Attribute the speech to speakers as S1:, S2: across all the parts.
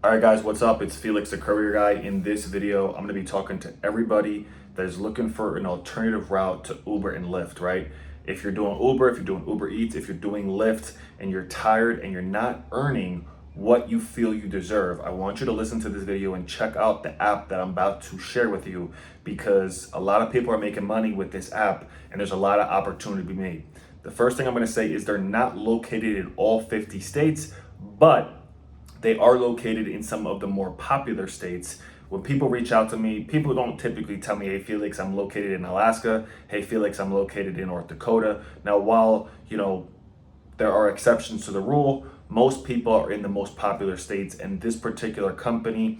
S1: All right, guys, what's up? It's Felix, the Courier guy. In this video, I'm going to be talking to everybody that is looking for an alternative route to Uber and Lyft, right? If you're doing Uber, if you're doing Uber Eats, if you're doing Lyft, and you're tired and you're not earning what you feel you deserve, I want you to listen to this video and check out the app that I'm about to share with you, because a lot of people are making money with this app and there's a lot of opportunity to be made. The first thing I'm going to say is they're not located in all 50 states, but they are located in some of the more popular states. When people reach out to me, people don't typically tell me, hey, Felix, I'm located in Alaska. Hey, Felix, I'm located in North Dakota. Now, while, there are exceptions to the rule, most people are in the most popular states, and this particular company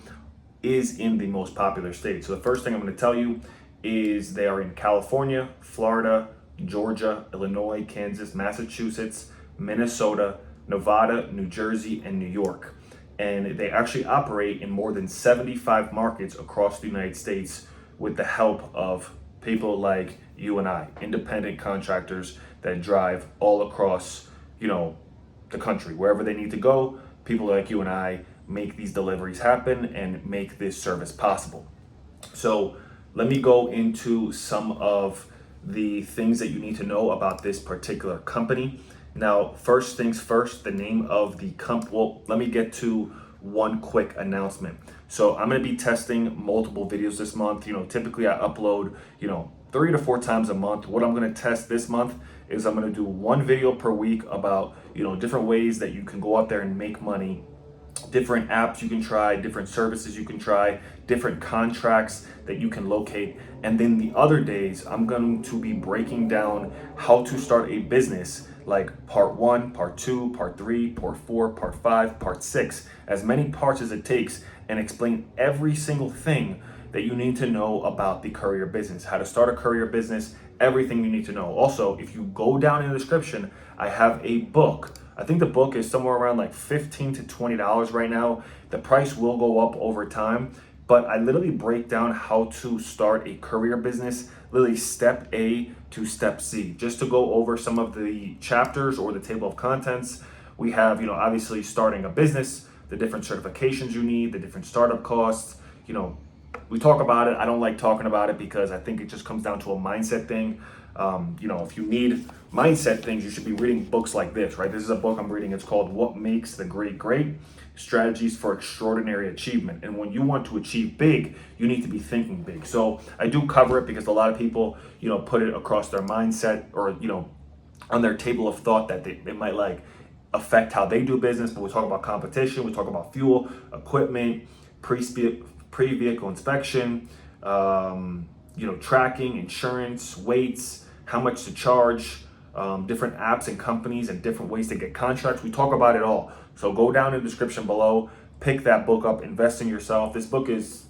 S1: is in the most popular states. So the first thing I'm going to tell you is they are in California, Florida, Georgia, Illinois, Kansas, Massachusetts, Minnesota, Nevada, New Jersey, and New York. And they actually operate in more than 75 markets across the United States with the help of people like you and I, independent contractors that drive all across, the country. Wherever they need to go, people like you and I make these deliveries happen and make this service possible. So let me go into some of the things that you need to know about this particular company. Now, first things first, the name of the well, let me get to one quick announcement. So I'm going to be testing multiple videos this month. Typically I upload, 3 to 4 times a month. What I'm going to test this month is I'm going to do one video per week about, different ways that you can go out there and make money, different apps you can try, different services you can try, different contracts that you can locate. And then the other days, I'm going to be breaking down how to start a business, like part 1, part 2, part 3, part 4, part 5, part 6, as many parts as it takes, and explain every single thing that you need to know about the courier business, how to start a courier business, everything you need to know. Also, if you go down in the description, I have a book. I think the book is somewhere around like $15 to $20 right now. The price will go up over time, but I literally break down how to start a courier business, literally step A to step C. Just to go over some of the chapters or the table of contents, we have, obviously starting a business, the different certifications you need, the different startup costs, we talk about it. I don't like talking about it because I think it just comes down to a mindset thing. If you need mindset things, you should be reading books like this, right? This is a book I'm reading. It's called What Makes the Great Great: Strategies for Extraordinary Achievement. And when you want to achieve big, you need to be thinking big. So I do cover it because a lot of people, put it across their mindset or, on their table of thought that they might like affect how they do business. But we talk about competition, we talk about fuel, equipment, pre-vehicle inspection, tracking, insurance, weights, how much to charge, different apps and companies and different ways to get contracts. We talk about it all. So go down in the description below, pick that book up, invest in yourself. This book is,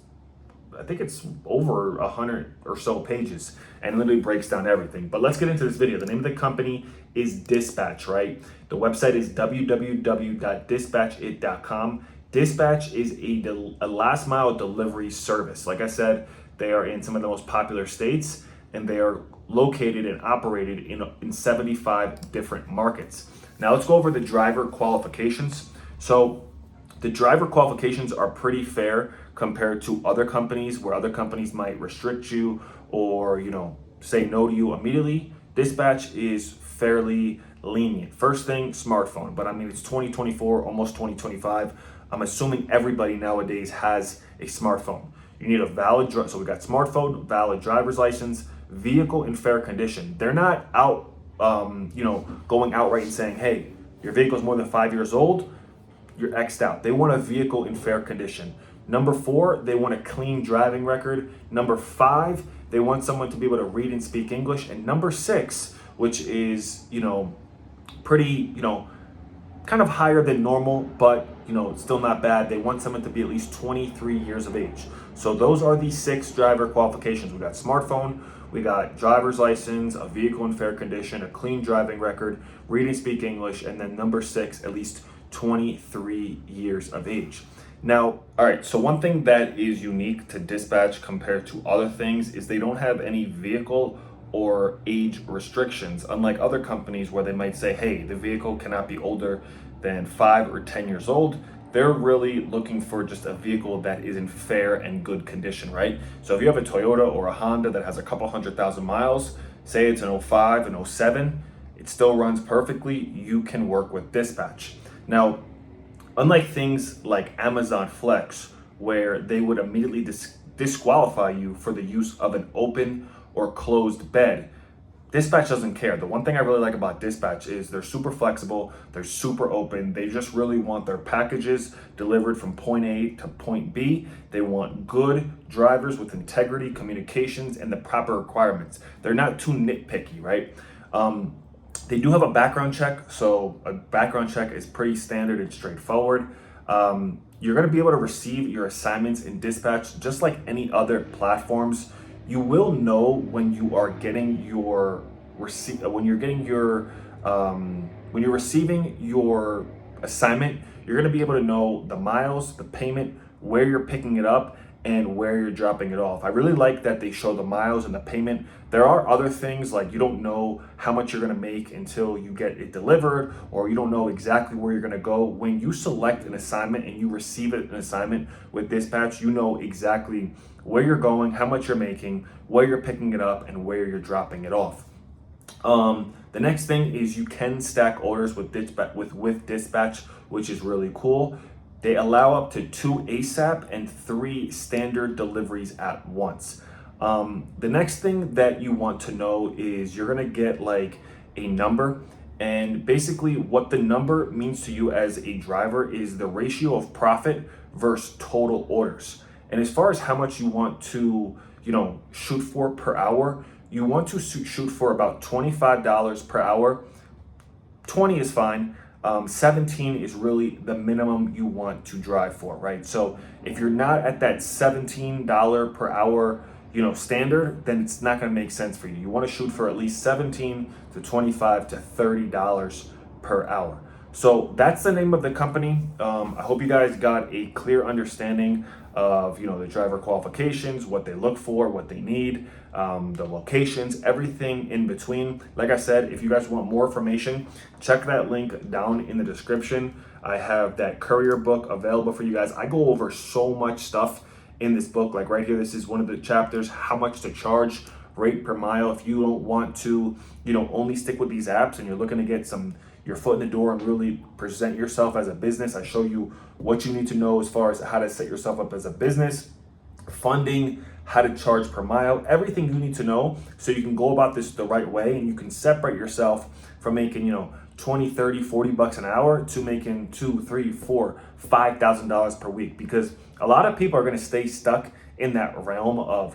S1: I think it's over 100 or so pages and literally breaks down everything. But let's get into this video. The name of the company is Dispatch, right? The website is www.dispatchit.com. Dispatch is a last mile delivery service. Like I said, they are in some of the most popular states and they are located and operated in 75 different markets. Now let's go over the driver qualifications. So the driver qualifications are pretty fair compared to other companies, where other companies might restrict you or, say no to you immediately. Dispatch is fairly lenient. First thing, smartphone. But I mean, it's 2024, almost 2025. I'm assuming everybody nowadays has a smartphone. You need a valid, so we got smartphone, valid driver's license, vehicle in fair condition. They're not out, going outright and saying, hey, your vehicle is more than 5 years old, you're X'd out. They want a vehicle in fair condition. Number 4, they want a clean driving record. Number 5, they want someone to be able to read and speak English. And number 6, which is, pretty, kind of higher than normal, but still not bad. They want someone to be at least 23 years of age. So those are the 6 driver qualifications. We got smartphone, we got driver's license, a vehicle in fair condition, a clean driving record, read and speak English, and then number 6, at least 23 years of age. Now, all right, so one thing that is unique to Dispatch compared to other things is they don't have any vehicle or age restrictions, unlike other companies where they might say, hey, the vehicle cannot be older than 5 or 10 years old. they're really looking for just a vehicle that is in fair and good condition, right? So if you have a Toyota or a Honda that has a couple 100,000 miles, say it's an '05, an '07, it still runs perfectly, you can work with dispatch. Now, unlike things like Amazon Flex, where they would immediately disqualify you for the use of an open or closed bed, dispatch doesn't care. The one thing I really like about dispatch is they're super flexible, they're super open. They just really want their packages delivered from point A to point B. They want good drivers with integrity, communications, and the proper requirements. They're not too nitpicky, right? They do have a background check, so a background check is pretty standard and straightforward. You're going to be able to receive your assignments in dispatch just like any other platforms. You will know when you are getting your when you're receiving your assignment. You're going to be able to know the miles, the payment, where you're picking it up, and where you're dropping it off. I really like that they show the miles and the payment. There are other things like you don't know how much you're gonna make until you get it delivered, or you don't know exactly where you're gonna go. When you select an assignment and you receive an assignment with dispatch, you know exactly where you're going, how much you're making, where you're picking it up, and where you're dropping it off. The next thing is you can stack orders with dispatch, which is really cool. They allow up to 2 ASAP and 3 standard deliveries at once. The next thing that you want to know is you're gonna get like a number, and basically what the number means to you as a driver is the ratio of profit versus total orders. And as far as how much you want to, shoot for per hour, you want to shoot for about $25 per hour. 20 is fine. 17 is really the minimum you want to drive for, right? So if you're not at that $17 per hour, standard, then it's not going to make sense for you. You want to shoot for at least 17 to 25 to $30 per hour. So that's the name of the company. I hope you guys got a clear understanding of the driver qualifications, what they look for, what they need, the locations, everything in between. Like I said, if you guys want more information, check that link down in the description. I have that Courier book available for you guys. I go over so much stuff in this book. Like right here, this is one of the chapters, how much to charge, rate per mile. If you don't want to, only stick with these apps and you're looking to get your foot in the door and really present yourself as a business, I show you what you need to know as far as how to set yourself up as a business, funding, how to charge per mile, everything you need to know so you can go about this the right way and you can separate yourself from making, 20, 30, 40 bucks an hour to making $2, $3, $4, $5,000 per week. Because a lot of people are going to stay stuck in that realm of,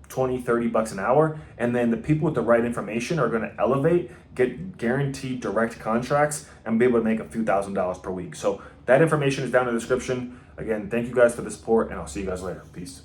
S1: 20, 30 bucks an hour. And then the people with the right information are going to elevate, get guaranteed direct contracts, and be able to make a few $1,000s per week. So that information is down in the description. Again, thank you guys for the support, and I'll see you guys later. Peace.